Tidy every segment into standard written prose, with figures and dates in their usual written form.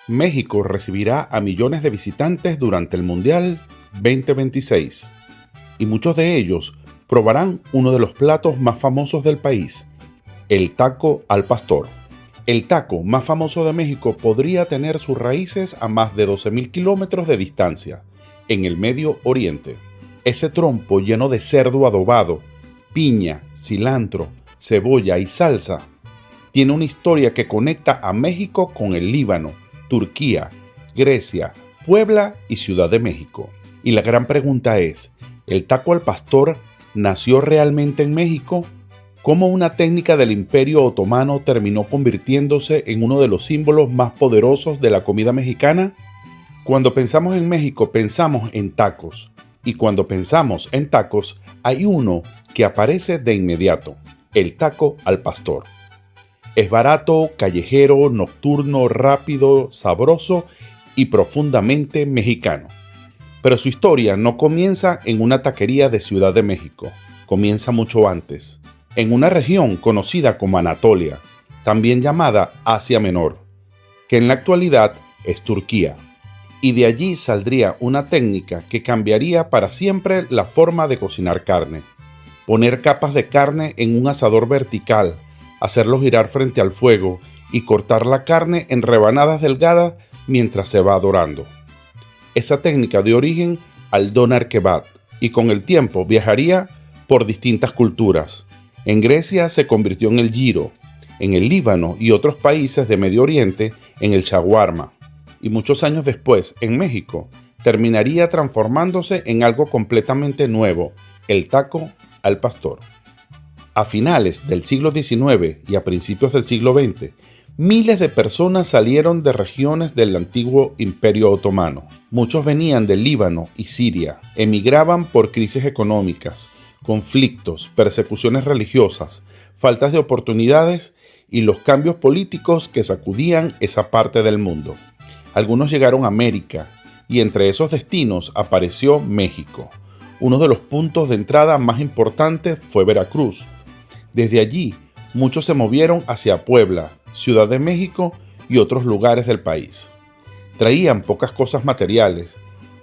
México recibirá a millones de visitantes durante el Mundial 2026 y muchos de ellos probarán uno de los platos más famosos del país, el taco al pastor. El taco más famoso de México podría tener sus raíces a más de 12.000 kilómetros de distancia, en el Medio Oriente. Ese trompo lleno de cerdo adobado, piña, cilantro, cebolla y salsa tiene una historia que conecta a México con el Líbano, Turquía, Grecia, Puebla y Ciudad de México. Y la gran pregunta es, ¿el taco al pastor nació realmente en México? ¿Cómo una técnica del Imperio Otomano terminó convirtiéndose en uno de los símbolos más poderosos de la comida mexicana? Cuando pensamos en México, pensamos en tacos. Y cuando pensamos en tacos, hay uno que aparece de inmediato, el taco al pastor. Es barato, callejero, nocturno, rápido, sabroso y profundamente mexicano. Pero su historia no comienza en una taquería de Ciudad de México, comienza mucho antes, en una región conocida como Anatolia, también llamada Asia Menor, que en la actualidad es Turquía. Y de allí saldría una técnica que cambiaría para siempre la forma de cocinar carne. Poner capas de carne en un asador vertical, hacerlo girar frente al fuego y cortar la carne en rebanadas delgadas mientras se va dorando. Esa técnica dio origen al doner kebab y con el tiempo viajaría por distintas culturas. En Grecia se convirtió en el gyro, en el Líbano y otros países de Medio Oriente en el shawarma, y muchos años después, en México, terminaría transformándose en algo completamente nuevo, el taco al pastor. A finales del siglo XIX y a principios del siglo XX, miles de personas salieron de regiones del antiguo Imperio Otomano. Muchos venían del Líbano y Siria, emigraban por crisis económicas, conflictos, persecuciones religiosas, faltas de oportunidades y los cambios políticos que sacudían esa parte del mundo. Algunos llegaron a América y entre esos destinos apareció México. Uno de los puntos de entrada más importantes fue Veracruz. Desde allí, muchos se movieron hacia Puebla, Ciudad de México y otros lugares del país. Traían pocas cosas materiales,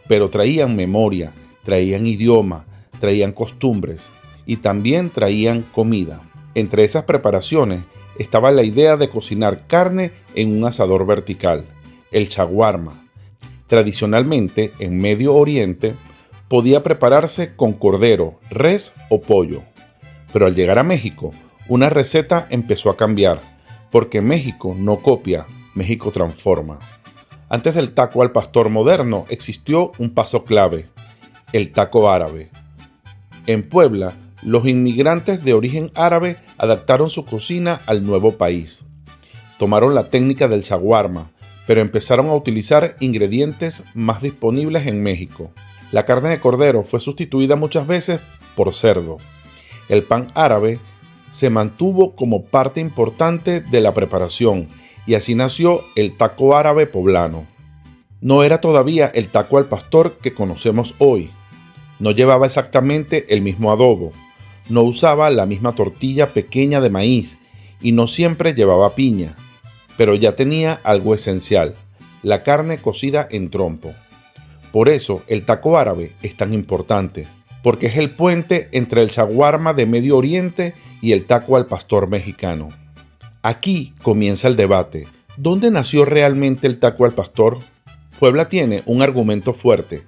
pero traían memoria, traían idioma, traían costumbres y también traían comida. Entre esas preparaciones estaba la idea de cocinar carne en un asador vertical, el shawarma. Tradicionalmente, en Medio Oriente, podía prepararse con cordero, res o pollo. Pero al llegar a México, una receta empezó a cambiar, porque México no copia, México transforma. Antes del taco al pastor moderno existió un paso clave, el taco árabe. En Puebla, los inmigrantes de origen árabe adaptaron su cocina al nuevo país. Tomaron la técnica del shawarma, pero empezaron a utilizar ingredientes más disponibles en México. La carne de cordero fue sustituida muchas veces por cerdo. El pan árabe se mantuvo como parte importante de la preparación y así nació el taco árabe poblano. No era todavía el taco al pastor que conocemos hoy. No llevaba exactamente el mismo adobo, no usaba la misma tortilla pequeña de maíz y no siempre llevaba piña, pero ya tenía algo esencial, la carne cocida en trompo. Por eso el taco árabe es tan importante, porque es el puente entre el shawarma de Medio Oriente y el taco al pastor mexicano. Aquí comienza el debate. ¿Dónde nació realmente el taco al pastor? Puebla tiene un argumento fuerte.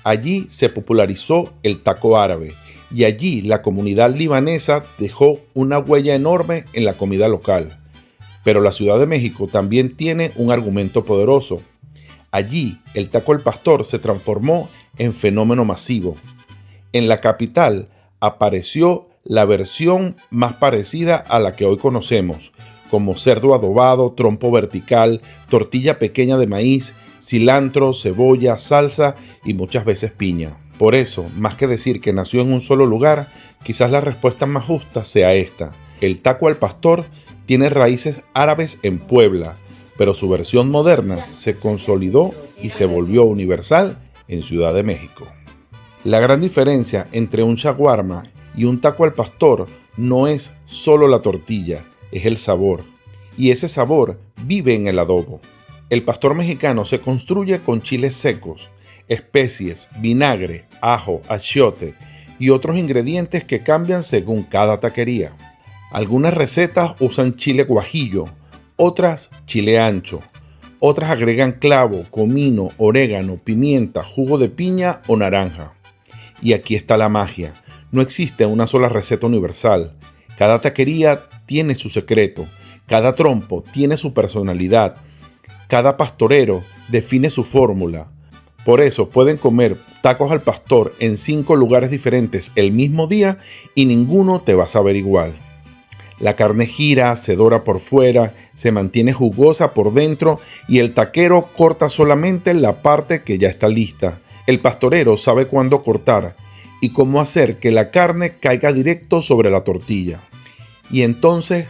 Allí se popularizó el taco árabe y allí la comunidad libanesa dejó una huella enorme en la comida local. Pero la Ciudad de México también tiene un argumento poderoso. Allí el taco al pastor se transformó en fenómeno masivo. En la capital apareció la versión más parecida a la que hoy conocemos, como cerdo adobado, trompo vertical, tortilla pequeña de maíz, cilantro, cebolla, salsa y muchas veces piña. Por eso, más que decir que nació en un solo lugar, quizás la respuesta más justa sea esta. El taco al pastor tiene raíces árabes en Puebla, pero su versión moderna se consolidó y se volvió universal en Ciudad de México. La gran diferencia entre un shawarma y un taco al pastor no es solo la tortilla, es el sabor. Y ese sabor vive en el adobo. El pastor mexicano se construye con chiles secos, especies, vinagre, ajo, achiote y otros ingredientes que cambian según cada taquería. Algunas recetas usan chile guajillo, otras chile ancho, otras agregan clavo, comino, orégano, pimienta, jugo de piña o naranja. Y aquí está la magia, no existe una sola receta universal. Cada taquería tiene su secreto, cada trompo tiene su personalidad, cada pastorero define su fórmula. Por eso pueden comer tacos al pastor en 5 lugares diferentes el mismo día y ninguno te va a saber igual. La carne gira, se dora por fuera, se mantiene jugosa por dentro y el taquero corta solamente la parte que ya está lista. El pastorero sabe cuándo cortar y cómo hacer que la carne caiga directo sobre la tortilla. Y entonces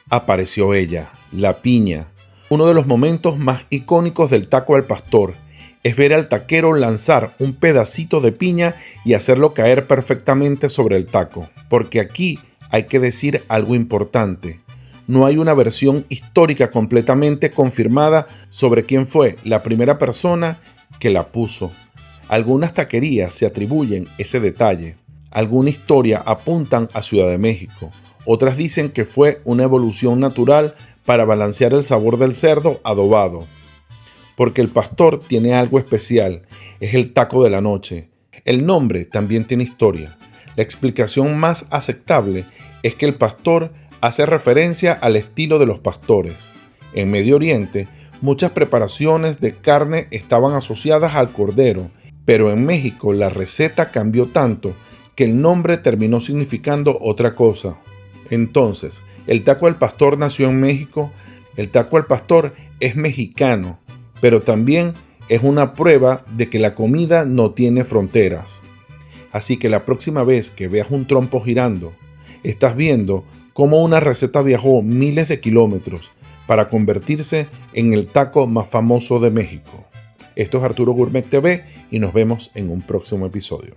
apareció ella, la piña. Uno de los momentos más icónicos del taco al pastor es ver al taquero lanzar un pedacito de piña y hacerlo caer perfectamente sobre el taco. Porque aquí hay que decir algo importante. No hay una versión histórica completamente confirmada sobre quién fue la primera persona que la puso. Algunas taquerías se atribuyen ese detalle. Alguna historia apuntan a Ciudad de México. Otras dicen que fue una evolución natural para balancear el sabor del cerdo adobado. Porque el pastor tiene algo especial, es el taco de la noche. El nombre también tiene historia. La explicación más aceptable es que el pastor hace referencia al estilo de los pastores. En Medio Oriente, muchas preparaciones de carne estaban asociadas al cordero, pero en México la receta cambió tanto que el nombre terminó significando otra cosa. Entonces, el taco al pastor nació en México, el taco al pastor es mexicano, pero también es una prueba de que la comida no tiene fronteras. Así que la próxima vez que veas un trompo girando, estás viendo cómo una receta viajó miles de kilómetros para convertirse en el taco más famoso de México. Esto es Arturo Gourmet TV y nos vemos en un próximo episodio.